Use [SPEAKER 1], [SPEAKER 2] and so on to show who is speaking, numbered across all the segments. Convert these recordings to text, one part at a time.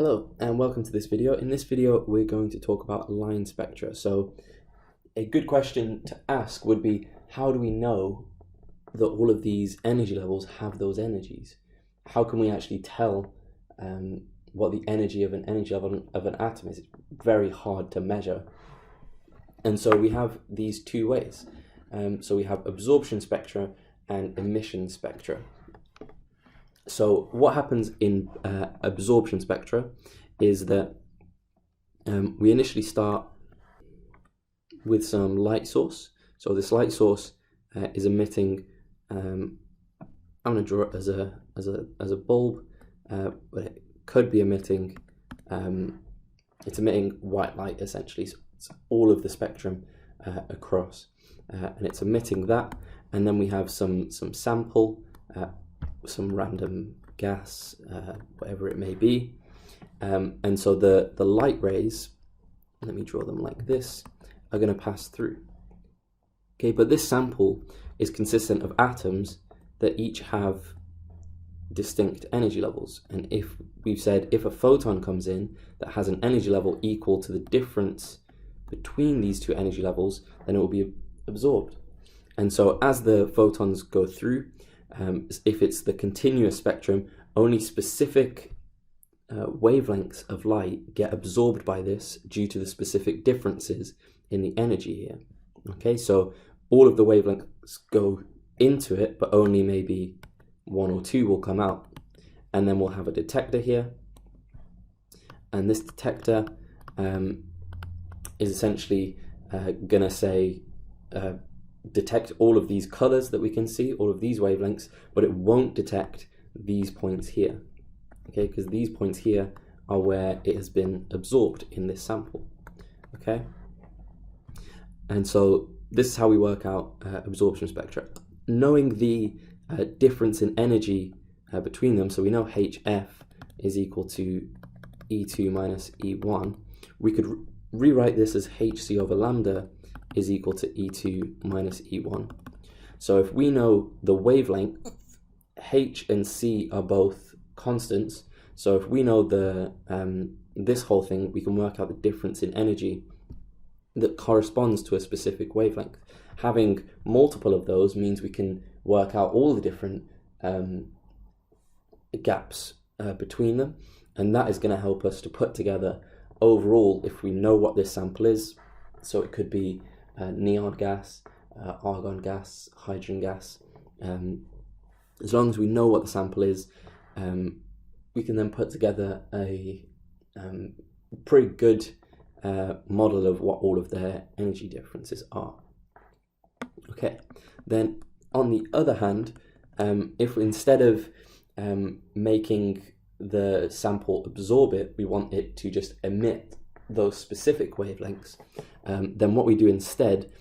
[SPEAKER 1] Hello and welcome to this video. In this video we're going to talk about line spectra. So a good question to ask would be, how do we know that all of these energy levels have those energies? How can we actually tell what the energy of an energy level of an atom is? It's very hard to measure. And so we have these two ways. So we have absorption spectra and emission spectra. So what happens in absorption spectra is that we initially start with some light source. So this light source is emitting. I'm going to draw it as a bulb, but it could be emitting. It's emitting white light essentially. So it's all of the spectrum across, and it's emitting that. And then we have some sample. Some random gas, whatever it may be, and so the light rays, let me draw them like this, are going to pass through. Okay, but this sample is consistent of atoms that each have distinct energy levels, and if we've said if a photon comes in that has an energy level equal to the difference between these two energy levels, then it will be absorbed. And so as the photons go through, if it's the continuous spectrum, only specific wavelengths of light get absorbed by this due to the specific differences in the energy here. Okay, so all of the wavelengths go into it, but only maybe one or two will come out. And then we'll have a detector here. And this detector is essentially going to say, detect all of these colors that we can see, all of these wavelengths, but it won't detect these points here, okay, because these points here are where it has been absorbed in this sample. Okay, and so this is how we work out absorption spectra. Knowing the difference in energy between them, so we know HF is equal to E2 minus E1, we could rewrite this as HC over lambda is equal to E2 minus E1. So if we know the wavelength, H and C are both constants. So if we know the this whole thing, we can work out the difference in energy that corresponds to a specific wavelength. Having multiple of those means we can work out all the different gaps between them, and that is going to help us to put together overall, if we know what this sample is. So it could be neon gas, argon gas, hydrogen gas. As long as we know what the sample is, we can then put together a pretty good model of what all of their energy differences are. Okay, then on the other hand, if instead of making the sample absorb it, we want it to just emit those specific wavelengths, then what we do instead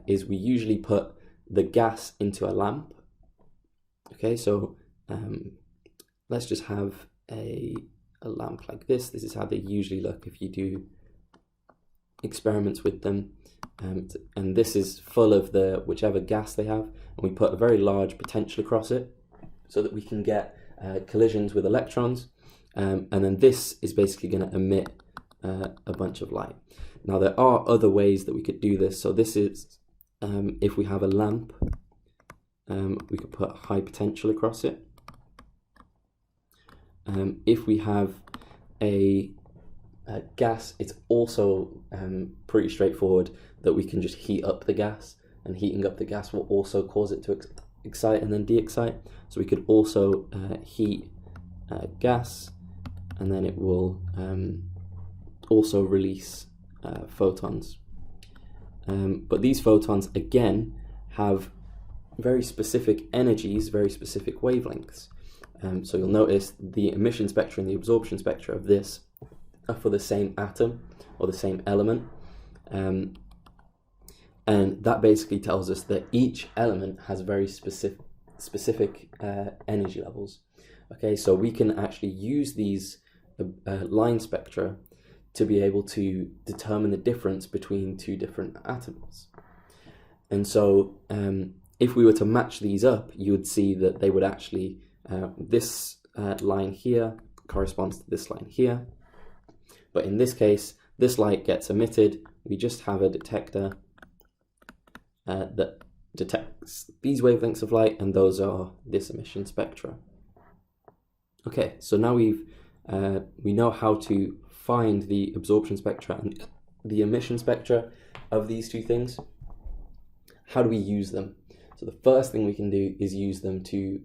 [SPEAKER 1] is we usually put the gas into a lamp. Okay, so let's just have a lamp like this. This is how they usually look if you do experiments with them, and this is full of the whichever gas they have, and we put a very large potential across it so that we can get collisions with electrons, and then this is basically going to emit a bunch of light. Now there are other ways that we could do this. So this is if we have a lamp, we could put high potential across it. If we have a gas, it's also pretty straightforward that we can just heat up the gas, and heating up the gas will also cause it to excite and then de-excite. So we could also heat gas, and then it will also release photons. But these photons again have very specific energies, very specific wavelengths. So you'll notice the emission spectra and the absorption spectra of this are for the same atom or the same element. And that basically tells us that each element has very specific energy levels. Okay, so we can actually use these line spectra to be able to determine the difference between two different atoms. And so if we were to match these up, you would see that they would actually, this line here corresponds to this line here. But in this case, this light gets emitted. We just have a detector that detects these wavelengths of light, and those are this emission spectra. Okay, so now we know how to find the absorption spectra and the emission spectra of these two things. How do we use them? So the first thing we can do is use them to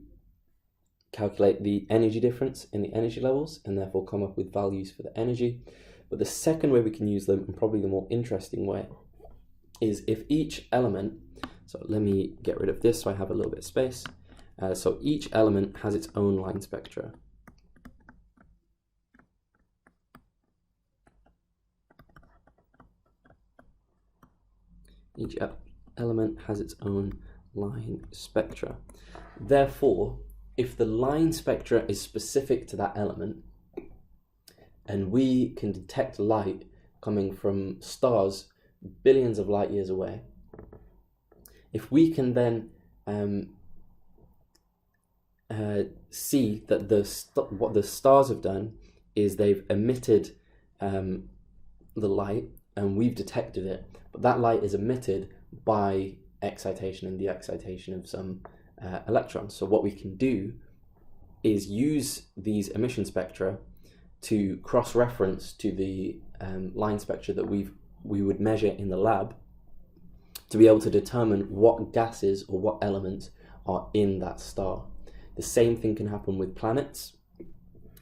[SPEAKER 1] calculate the energy difference in the energy levels and therefore come up with values for the energy. But the second way we can use them, and probably the more interesting way, is if each element, so let me get rid of this so I have a little bit of space. So each element has its own line spectra. Each element has its own line spectra. Therefore, if the line spectra is specific to that element, and we can detect light coming from stars billions of light years away, if we can then see that what the stars have done is they've emitted the light and we've detected it, but that light is emitted by excitation and de-excitation of some electrons. So what we can do is use these emission spectra to cross-reference to the line spectra that we would measure in the lab to be able to determine what gases or what elements are in that star. The same thing can happen with planets.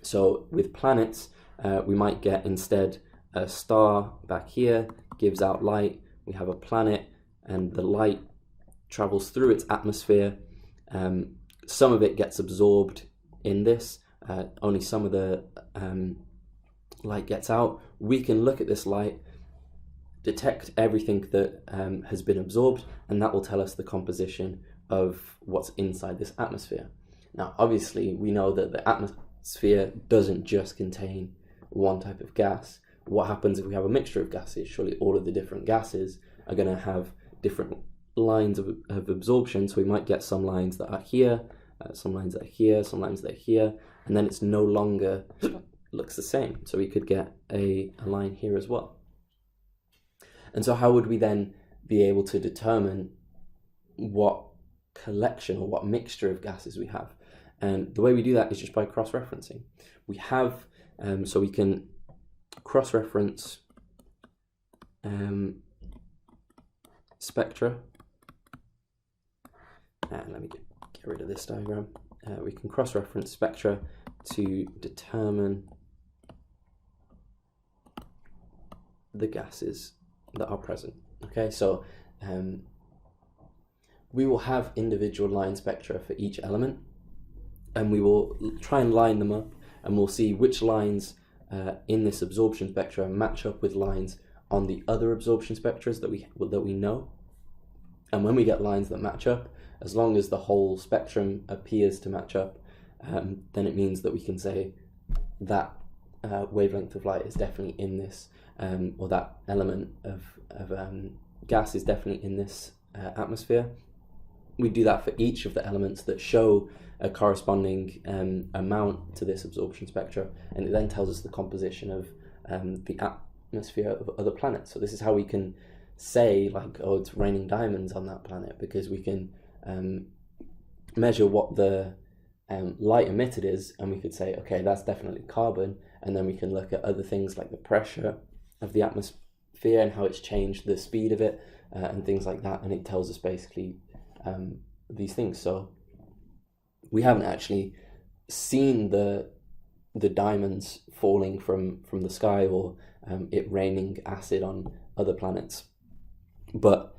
[SPEAKER 1] So with planets, we might get instead a star back here, gives out light, we have a planet, and the light travels through its atmosphere. Some of it gets absorbed in this, only some of the light gets out. We can look at this light, detect everything that has been absorbed, and that will tell us the composition of what's inside this atmosphere. Now, obviously, we know that the atmosphere doesn't just contain one type of gas. What happens if we have a mixture of gases? Surely all of the different gases are going to have different lines of absorption. So we might get some lines that are here, some lines that are here, some lines that are here, and then it's no longer looks the same. So we could get a line here as well. And so how would we then be able to determine what collection or what mixture of gases we have? And the way we do that is just by cross-referencing. We have, so we can cross-reference spectra. Let me get rid of this diagram. We can cross-reference spectra to determine the gases that are present. Okay, so we will have individual line spectra for each element, and we will try and line them up, and we'll see which lines in this absorption spectra match up with lines on the other absorption spectras that we know. And when we get lines that match up, as long as the whole spectrum appears to match up, then it means that we can say that wavelength of light is definitely in this, or that element of gas is definitely in this atmosphere. We do that for each of the elements that show a corresponding amount to this absorption spectra, and it then tells us the composition of the atmosphere of other planets. So this is how we can say, like, oh, it's raining diamonds on that planet, because we can measure what the light emitted is, and we could say, okay, that's definitely carbon, and then we can look at other things like the pressure of the atmosphere and how it's changed the speed of it, and things like that, and it tells us basically these things. So we haven't actually seen the diamonds falling from the sky, or it raining acid on other planets, but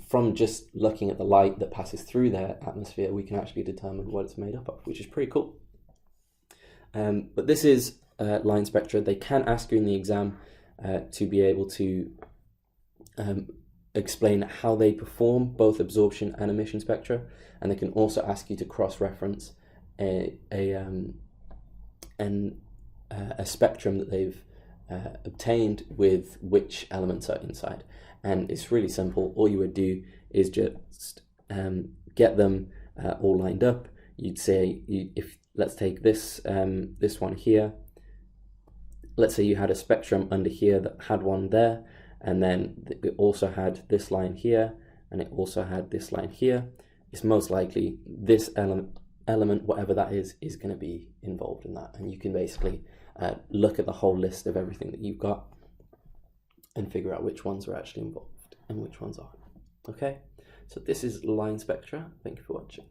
[SPEAKER 1] from just looking at the light that passes through their atmosphere, we can actually determine what it's made up of, which is pretty cool. But this is line spectra. They can ask you in the exam to be able to explain how they perform both absorption and emission spectra, and they can also ask you to cross-reference a spectrum that they've obtained with which elements are inside. And it's really simple. All you would do is just get them all lined up. You'd say, if let's take this this one here. Let's say you had a spectrum under here that had one there, and then it also had this line here, and it also had this line here. It's most likely this element, whatever that is going to be involved in that. And you can basically look at the whole list of everything that you've got and figure out which ones are actually involved and which ones aren't. Okay, so this is line spectra. Thank you for watching.